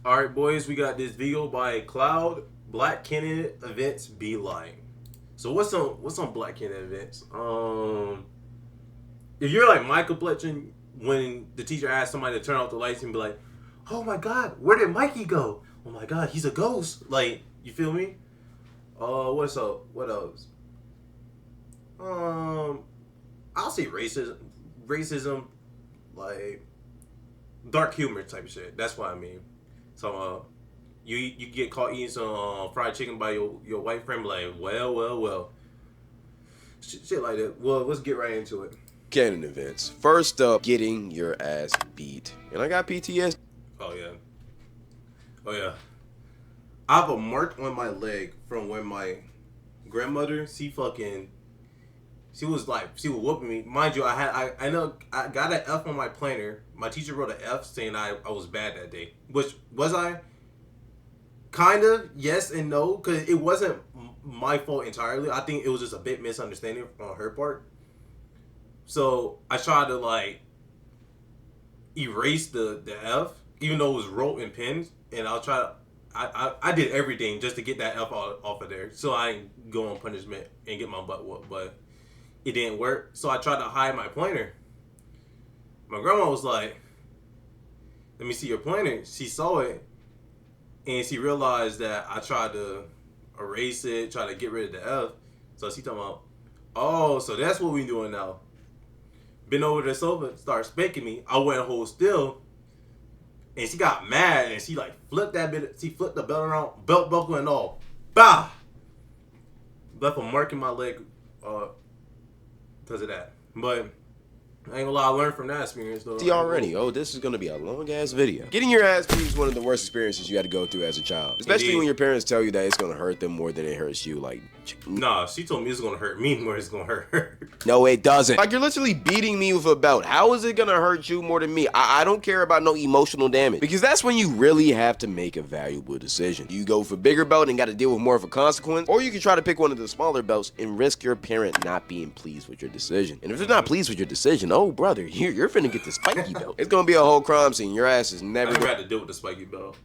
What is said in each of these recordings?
All right, boys, we got this video by Cloud. Black Canon events be like. So what's on Black Canon events? If you're like my complexion, when the teacher asks somebody to turn off the lights and be like, "Oh my God, where did Mikey go? Oh my God, he's a ghost." Like, you feel me? What's up? What else? I'll say racism, like dark humor type of shit. That's what I mean. So you get caught eating some fried chicken by your white friend, like, well, shit like that. Well, let's get right into it. Canon events. First up, getting your ass beat. And I got PTSD. Oh yeah. I have a mark on my leg from when my grandmother, she was whooping me. Mind you, I know I got an F on my planner. My teacher wrote an F saying I was bad that day. Which was I? Kind of, yes and no, because it wasn't my fault entirely. I think it was just a bit misunderstanding on her part. So I tried to like erase the F, even though it was wrote in pens, and I did everything just to get that F off of there, so I ain't go on punishment and get my butt whooped. But it didn't work, so I tried to hide my pointer. My grandma was like, "Let me see your pointer." She saw it, and she realized that I tried to erase it, try to get rid of the F. So she talking about, "Oh, so that's what we doing now." Been over the sofa, started spanking me. I went hold still, and she got mad, and she like flipped that bit. She flipped the belt around, belt buckle and all. Bah! Left a mark in my leg because of that. But I ain't gonna lie, I learned from that experience though. See already, this is gonna be a long ass video. Getting your ass beat is one of the worst experiences you had to go through as a child. Especially Indeed. when your parents tell you that it's gonna hurt them more than it hurts you. Like, Nah, she told me it's gonna hurt me more than it's gonna hurt her. no, it doesn't. Like, you're literally beating me with a belt. How is it gonna hurt you more than me? I don't care about no emotional damage. Because that's when you really have to make a valuable decision. You go for bigger belt and gotta deal with more of a consequence, or you can try to pick one of the smaller belts and risk your parent not being pleased with your decision. And if they're not pleased with your decision, oh brother, you're finna get the spiky belt. It's gonna be a whole crime scene. Your ass is never I never had to deal with the spiky belt.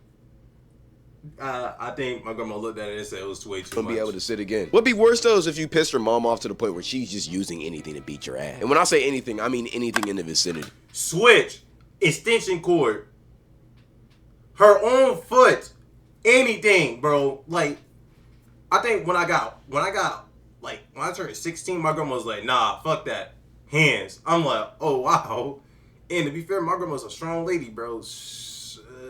I think my grandma looked at it and said it was way too gonna much. be able to sit again. What'd be worse though is if you pissed your mom off to the point where she's just using anything to beat your ass. And when I say anything, I mean anything in the vicinity. Switch, extension cord, her own foot, anything, bro. Like, I think when I turned 16, my grandma was like, "Nah, fuck that, hands." I'm like, "Oh wow." And to be fair, my grandma's a strong lady, bro.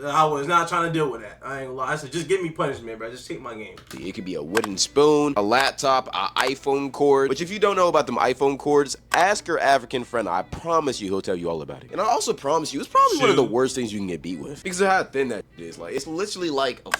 I was not trying to deal with that. I ain't gonna lie. I said, just give me punishment, bro. Just take my game. It could be a wooden spoon, a laptop, an iPhone cord. Which if you don't know about them iPhone cords, ask your African friend. I promise you he'll tell you all about it. And I also promise you, it's probably one of the worst things you can get beat with. Because of how thin that is. Like, it's literally like a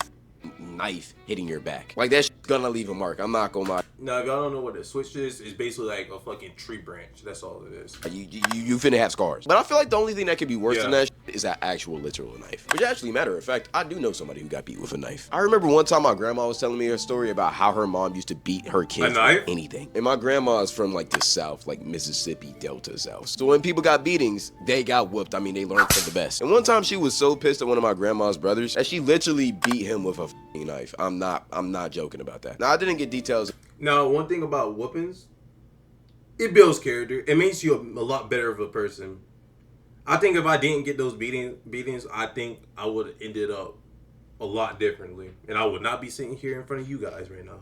knife hitting your back. Like, that shit's gonna leave a mark. I'm not gonna lie. Now, if y'all don't know what a switch is, it's basically like a fucking tree branch. That's all it is. You finna have scars. But I feel like the only thing that could be worse than that is that actual literal knife. Which actually, matter of fact, I do know somebody who got beat with a knife. I remember one time my grandma was telling me a story about how her mom used to beat her kids with anything. And my grandma is from like the South, like Mississippi Delta South. So when people got beatings, they got whooped. I mean, they learned from the best. And one time she was so pissed at one of my grandma's brothers that she literally beat him with a knife. I'm not joking about that. Now, I didn't get details. Now, one thing about whoopings, it builds character. It makes you a lot better of a person. I think if I didn't get those beatings, I think I would have ended up a lot differently. And I would not be sitting here in front of you guys right now.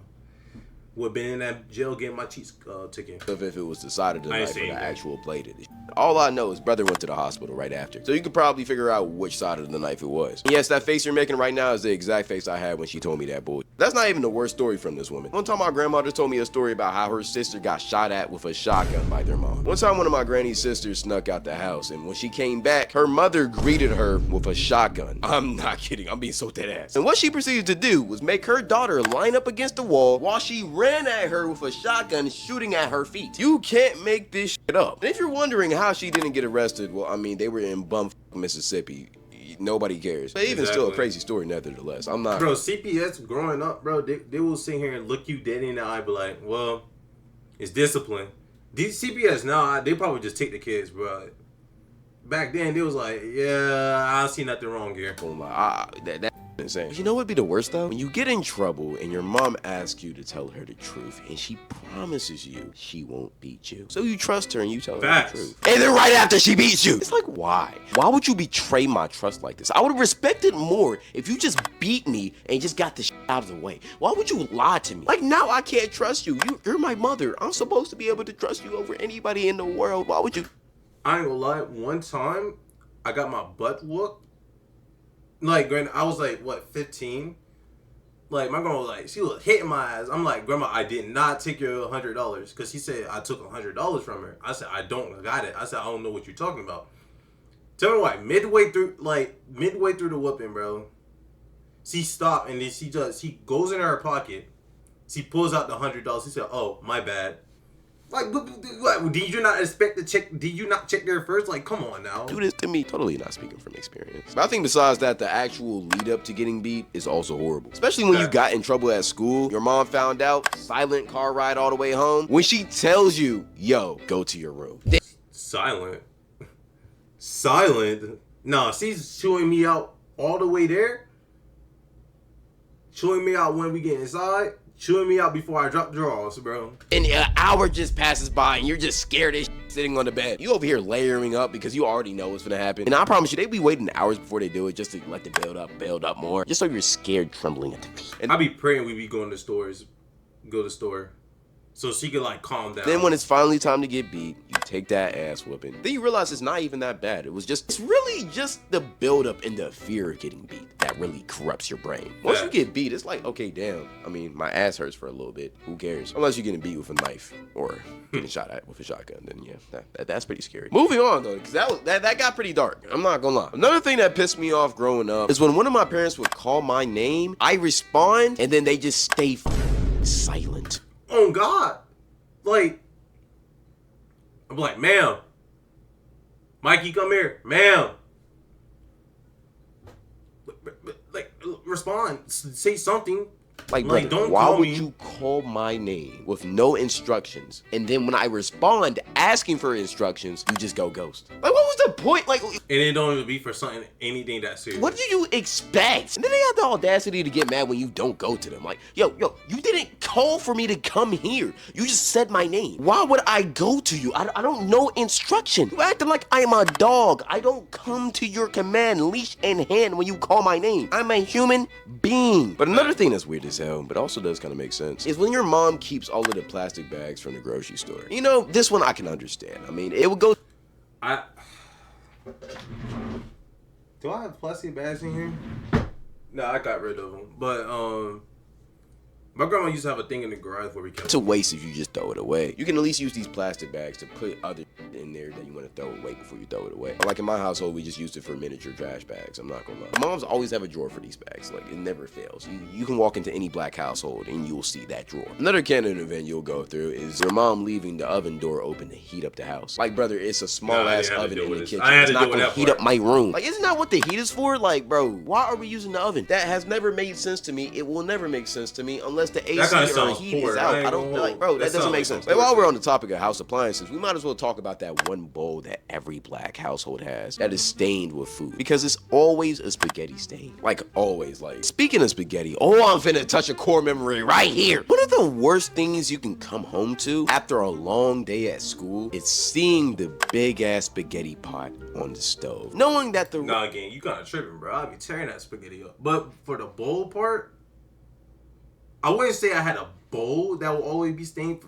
Would have been in that jail getting my cheeks taken. If it was the side of the knife or the actual blade of the all I know is brother went to the hospital right after. So you could probably figure out which side of the knife it was. And yes, that face you're making right now is the exact face I had when she told me that bull. That's not even the worst story from this woman. One time my grandmother told me a story about how her sister got shot at with a shotgun by their mom. One time one of my granny's sisters snuck out the house, and when she came back, her mother greeted her with a shotgun. I'm not kidding, I'm being so dead ass. And what she proceeded to do was make her daughter line up against the wall while she ran at her with a shotgun shooting at her feet. You can't make this shit up. And if you're wondering how she didn't get arrested, well, I mean, they were in bumfuck Mississippi. Nobody cares. But even still a crazy story nevertheless. I'm not. Bro, CPS growing up, bro, they will sit here and look you dead in the eye, be like, well, it's discipline. These CPS now, they probably just take the kids, bro. back then they was like, yeah, I don't see nothing wrong here. Oh my, that's insane. You know what'd be the worst though? When you get in trouble and your mom asks you to tell her the truth and she promises you she won't beat you. So you trust her and you tell her the truth. And then right after she beats you. It's like, why? Why would you betray my trust like this? I would have respected more if you just beat me and just got the shit out of the way. Why would you lie to me? Like, now I can't trust you. You're my mother. I'm supposed to be able to trust you over anybody in the world. Why would you? I ain't gonna lie, one time I got my butt whooped. Like, I was like, what, 15? Like, my grandma was like, she was hitting my ass. I'm like, Grandma, I did not take your $100. Because she said I took $100 from her. I said, I got it. I said, I don't know what you're talking about. Tell me why. Midway through the whooping, bro, she stopped and then she goes in her pocket. She pulls out the $100. She said, oh, my bad. Like, did you not expect to check? Did you not check there first? Like, come on now. Do this to me. Totally not speaking from experience. But I think besides that, the actual lead up to getting beat is also horrible. Especially when you got in trouble at school. Your mom found out. Silent car ride all the way home. When she tells you, yo, go to your room. Silent. Nah, she's chewing me out all the way there. Chewing me out when we get inside. Chewing me out before I drop drawers, bro. And an hour just passes by and you're just scared as shit sitting on the bed. You over here layering up because you already know what's gonna happen. And I promise you, they be waiting hours before they do it just to let the build up more. Just so you're scared, trembling at the feet. And I be praying we be going to stores. Go to store. So she could like calm down. Then when it's finally time to get beat, you take that ass whooping. Then you realize it's not even that bad. It's really just the build up and the fear of getting beat that really corrupts your brain. Once you get beat, it's like, okay, damn. I mean, my ass hurts for a little bit. Who cares? Unless you're getting beat with a knife or getting shot at with a shotgun. Then yeah, that's pretty scary. Moving on though, because that got pretty dark. I'm not gonna lie. Another thing that pissed me off growing up is when one of my parents would call my name, I respond, and then they just stay silent. Oh God. Like, I'm like, ma'am. Mikey, come here. Ma'am. Like, respond. Say something. Like, brother, don't why call would me. you call my name with no instructions? And then when I respond asking for instructions, you just go ghost. Like, what was the point? Like, and it don't even be for anything that serious. what do you expect? And then they have the audacity to get mad when you don't go to them. Like, yo, you didn't call for me to come here. You just said my name. Why would I go to you? I don't know instruction. You acting like I'm a dog. I don't come to your command, leash in hand, when you call my name. I'm a human being. But another thing that's weird as hell, but also does kind of make sense, is when your mom keeps all of the plastic bags from the grocery store. You know, this one I can understand. I mean, it would go... Do I have plastic bags in here? No, I got rid of them. But, my grandma used to have a thing in the garage where we kept... It's a waste if you just throw it away. You can at least use these plastic bags to put other in there that you want to throw away before you throw it away. Like in my household, we just used it for miniature trash bags. I'm not gonna lie. Moms always have a drawer for these bags. Like, it never fails. You can walk into any black household and you'll see that drawer. Another Canon event you'll go through is your mom leaving the oven door open to heat up the house. Like, brother, it's a small ass oven in the kitchen. It's not gonna heat up my room. Like, isn't that what the heat is for? Like, bro, why are we using the oven? That has never made sense to me. It will never make sense to me unless the AC or heat is out. I don't like, bro, that doesn't make sense. Like, while we're on the topic of house appliances, we might as well talk about that one bowl that every black household has that is stained with food, because it's always a spaghetti stain. Like, always. Like, speaking of spaghetti, I'm finna touch a core memory right here. One of the worst things you can come home to after a long day at school is seeing the big ass spaghetti pot on the stove, knowing that the... Nah, again, you kinda tripping, bro. I'd be tearing that spaghetti up. But for the bowl part, I wouldn't say I had a bowl that will always be stained,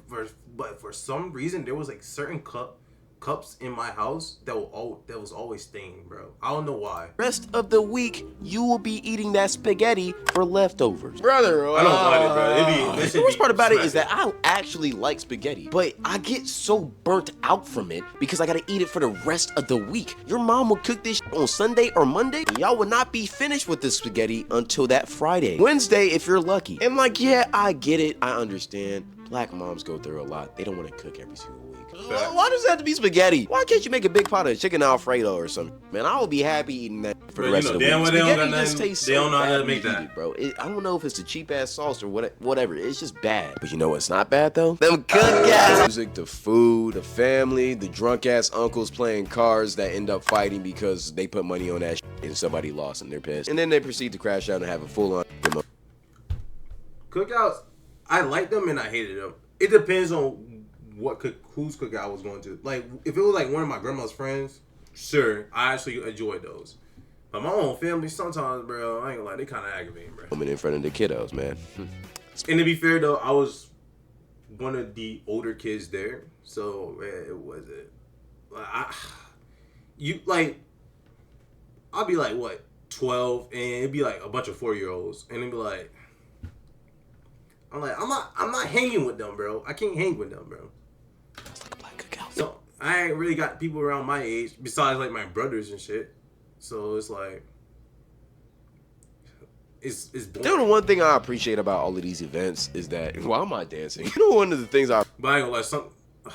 but for some reason there was like certain cups in my house that was always stained, bro. I don't know why. Rest of the week, you will be eating that spaghetti for leftovers. Brother, I don't mind it, bro. The worst part about it is that I actually like spaghetti, but I get so burnt out from it because I gotta eat it for the rest of the week. Your mom will cook this on Sunday or Monday, and y'all will not be finished with the spaghetti until that Friday. Wednesday, if you're lucky. And like, yeah, I get it. I understand. Black moms go through a lot. They don't want to cook every single week. Why does it have to be spaghetti? Why can't you make a big pot of chicken Alfredo or something? Man, I would be happy eating that for the rest of the week. Spaghetti just tastes so bad when you eat it, bro. I don't know if it's the cheap ass sauce or whatever. It's just bad. But you know what's not bad though? Them cookouts. Music, the food, the family, the drunk ass uncles playing cards that end up fighting because they put money on that shit and somebody lost and they're pissed. And then they proceed to crash out and have a full on cookouts. I liked them and I hated them. It depends on whose cookout I was going to. Like, if it was like one of my grandma's friends, sure, I actually enjoyed those. But my own family, sometimes, bro, I ain't gonna lie, they kind of aggravating, bro. Coming in front of the kiddos, man. And to be fair, though, I was one of the older kids there, so it wasn't. I'll be like, what, 12, and it'd be like a bunch of 4-year-olds, and it'd be like, I'm not hanging with them, bro. I can't hang with them, bro. That's like a black cookout. So I ain't really got people around my age besides like my brothers and shit. So it's like it's boring. You know, the one thing I appreciate about all of these events is that why am I dancing? You know, one of the things But I ain't gonna lie,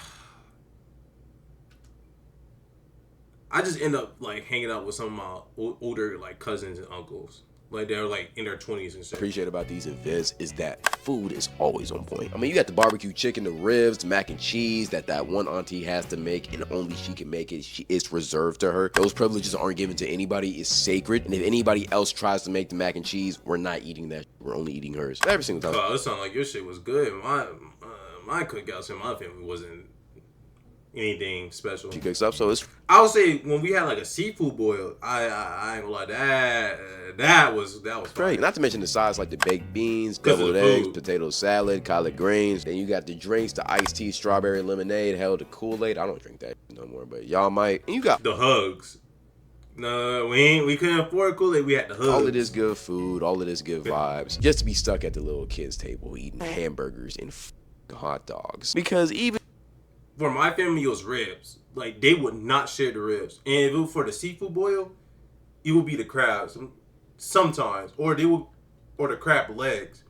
I just end up like hanging out with some of my older like cousins and uncles. Like they're like in their 20s and shit. Appreciate about these events is that food is always on point. I mean, you got the barbecue chicken, the ribs, the mac and cheese that one auntie has to make, and only she can make it. It's reserved to her. Those privileges aren't given to anybody. It's sacred. And if anybody else tries to make the mac and cheese, we're not eating that. We're only eating hers every single time. Oh, it sounded like your shit was good. My cookouts in my family wasn't anything special. She cooks up, so it's. I would say when we had like a seafood boil, I ain't gonna lie, that was great. Not to mention the sides like the baked beans, deviled eggs, potato salad, collard greens. Then you got the drinks, the iced tea, strawberry lemonade, hell, the Kool-Aid. I don't drink that no more, but y'all might. And you got the hugs. No, we couldn't afford Kool-Aid. We had the hugs. All of this good food, all of this good vibes, just to be stuck at the little kids' table eating hamburgers and hot dogs. Because even for my family, it was ribs. Like, they would not share the ribs. And if it was for the seafood boil, it would be the crabs sometimes. Or the crab legs.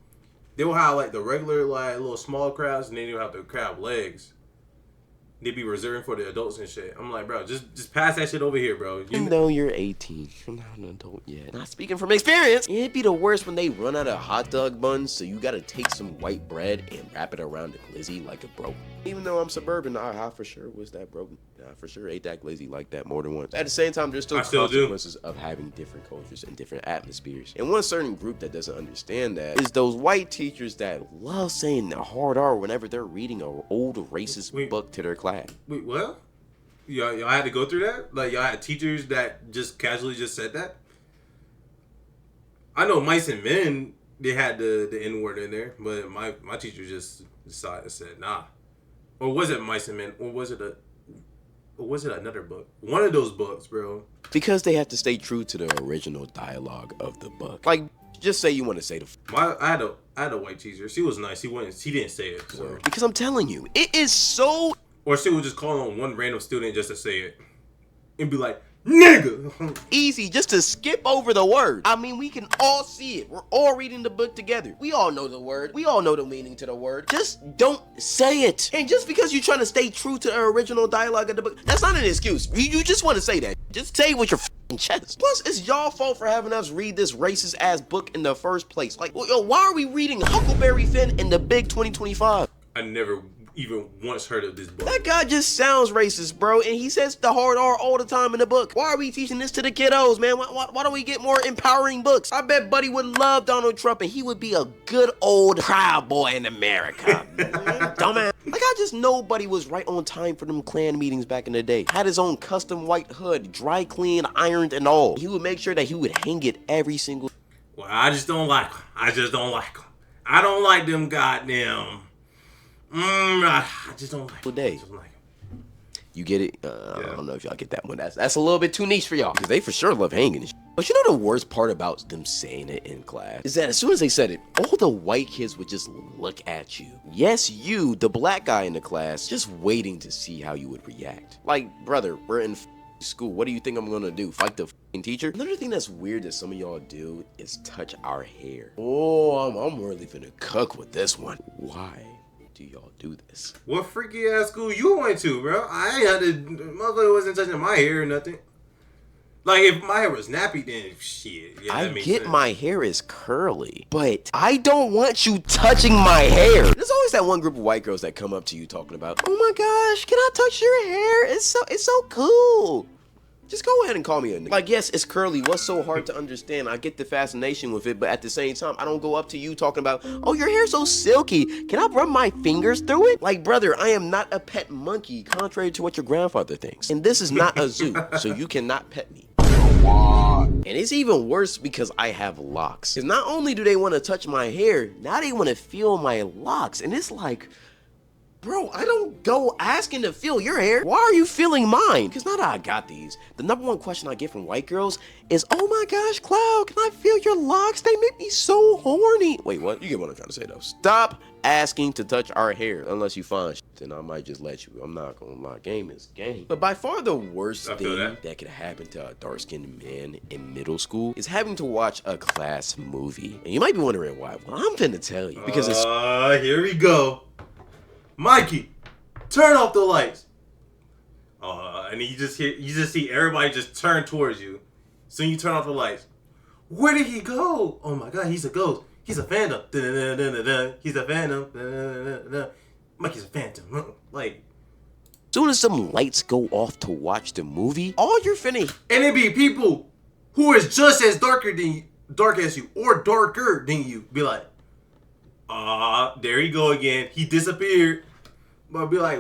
They will have, like, the regular, like, little small crabs, and then they'll have the crab legs. They'd be reserving for the adults and shit. I'm like, bro, just pass that shit over here, bro. Even though you're 18, you're not an adult yet. Not speaking from experience. It'd be the worst when they run out of hot dog buns, so you gotta take some white bread and wrap it around the glizzy like a broke. Even though I'm suburban, I for sure was that broken. I for sure ate that glizzy like that more than once. At the same time, there's still consequences of having different cultures and different atmospheres. And one certain group that doesn't understand that is those white teachers that love saying the hard R whenever they're reading an old racist book to their class. Wait, what? Y'all had to go through that? Like, y'all had teachers that just casually just said that? I know Mice and Men, they had the N-word in there, but my teacher just decided, said, nah. Or was it Mice and Men? Or was it another book? One of those books, bro. Because they have to stay true to the original dialogue of the book. Like, just say you want to say the. I had a white teacher. She was nice. She didn't say it. So. Because I'm telling you, it is so. Or she would just call on one random student just to say it, and be like, nigga. Easy, just to skip over the word. I mean, we can all see it. We're all reading the book together. We all know the word. We all know the meaning to the word. Just don't say it. And just because you're trying to stay true to the original dialogue of the book, that's not an excuse. You just want to say that. Just say it with your f***ing chest. Plus, it's y'all fault for having us read this racist ass book in the first place. Like, yo, why are we reading Huckleberry Finn in the Big 2025? I never even once heard of this book. That guy just sounds racist, bro, and he says the hard R all the time in the book. Why are we teaching this to the kiddos, man? Why don't we get more empowering books? I bet Buddy would love Donald Trump, and he would be a good old proud boy in America. Dumbass. Like, I just know Buddy was right on time for them Klan meetings back in the day. Had his own custom white hood, dry cleaned, ironed, and all. He would make sure that he would hang it every single. Well, I just don't like him. I don't like them goddamn. I just don't like it. You get it? I don't know if y'all get that one. That's a little bit too niche for y'all, because they for sure love hanging. But you know the worst part about them saying it in class is that as soon as they said it, all the white kids would just look at you. Yes, you, the black guy in the class, just waiting to see how you would react. Like, brother, we're in school. What do you think I'm gonna do? Fight the teacher? Another thing that's weird that some of y'all do is touch our hair. Oh, I'm really finna cook with this one. Why? do y'all do this? What freaky ass school you went to, bro? I ain't had to. Motherfucker wasn't touching my hair or nothing. Like, if my hair was nappy, then shit. Yeah, I that makes get sense. my hair is curly, but I don't want you touching my hair. There's always that one group of white girls that come up to you talking about, oh my gosh, can I touch your hair? It's so cool. Just go ahead and call me a nigga. Like, yes, it's curly. What's so hard to understand? I get the fascination with it, but at the same time, I don't go up to you talking about, oh, your hair's so silky. Can I run my fingers through it? Like, brother, I am not a pet monkey, contrary to what your grandfather thinks. And this is not a zoo, so you cannot pet me. And it's even worse because I have locks. Because not only do they want to touch my hair, now they want to feel my locks. And it's like, bro, I don't go asking to feel your hair. Why are you feeling mine? Because now that I got these, the number one question I get from white girls is, oh my gosh, Cloud, can I feel your locks? They make me so horny. Wait, what? You get what I'm trying to say, though. Stop asking to touch our hair unless you find shit, and I might just let you. I'm not gonna lie, game is game. But by far the worst thing that could happen to a dark-skinned man in middle school is having to watch a class movie. And you might be wondering why. Well, I'm finna tell you. Because it's... here we go. Mikey, turn off the lights. And you just see everybody just turn towards you. So you turn off the lights. Where did he go? Oh my god, he's a ghost. He's a phantom. He's a phantom. Mikey's a phantom. Like, soon as some lights go off to watch the movie, all you're finna... And it be people who is just as dark as you, or darker than you. Be like, there you go again. He disappeared. But be like,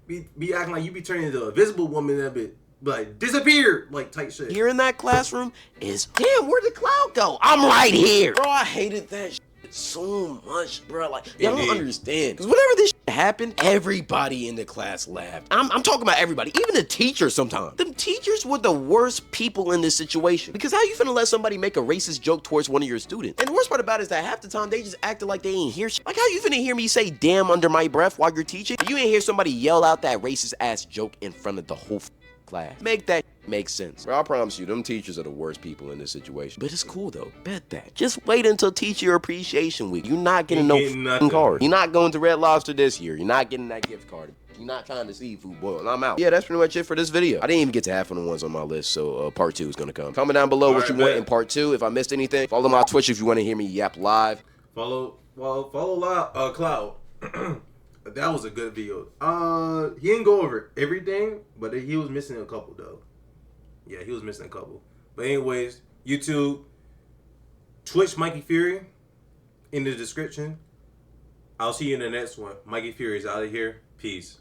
be acting like you be turning into a visible woman that bit. Be like, disappeared, like type shit. Here in that classroom is, damn, where'd the Cloud go? I'm right here. Bro, I hated that shit so much, bro. Like, y'all don't understand. Because whenever this shit happened, everybody in the class laughed. I'm talking about everybody, even the teachers sometimes. Them teachers were the worst people in this situation. Because how you finna let somebody make a racist joke towards one of your students? And the worst part about it is that half the time they just acted like they ain't hear shit. Like, how you finna hear me say damn under my breath while you're teaching? You ain't hear somebody yell out that racist ass joke in front of the whole class. Make that make sense. Bro, I promise you, them teachers are the worst people in this situation. But it's cool though. Bet that. Just wait until Teacher Appreciation Week. You're not getting no card. You're not going to Red Lobster this year. You're not getting that gift card. You're not trying to seafood boil. And I'm out. Yeah, that's pretty much it for this video. I didn't even get to half of the ones on my list, so part 2 is gonna come. Comment down below what you want in part 2. If I missed anything, follow my Twitch if you want to hear me yap live. Follow Cloud. That was a good video. He didn't go over everything, but he was missing a couple though. Yeah, he was missing a couple. But anyways, YouTube, Twitch, Mikey Fury, in the description. I'll see you in the next one. Mikey Fury is out of here. Peace.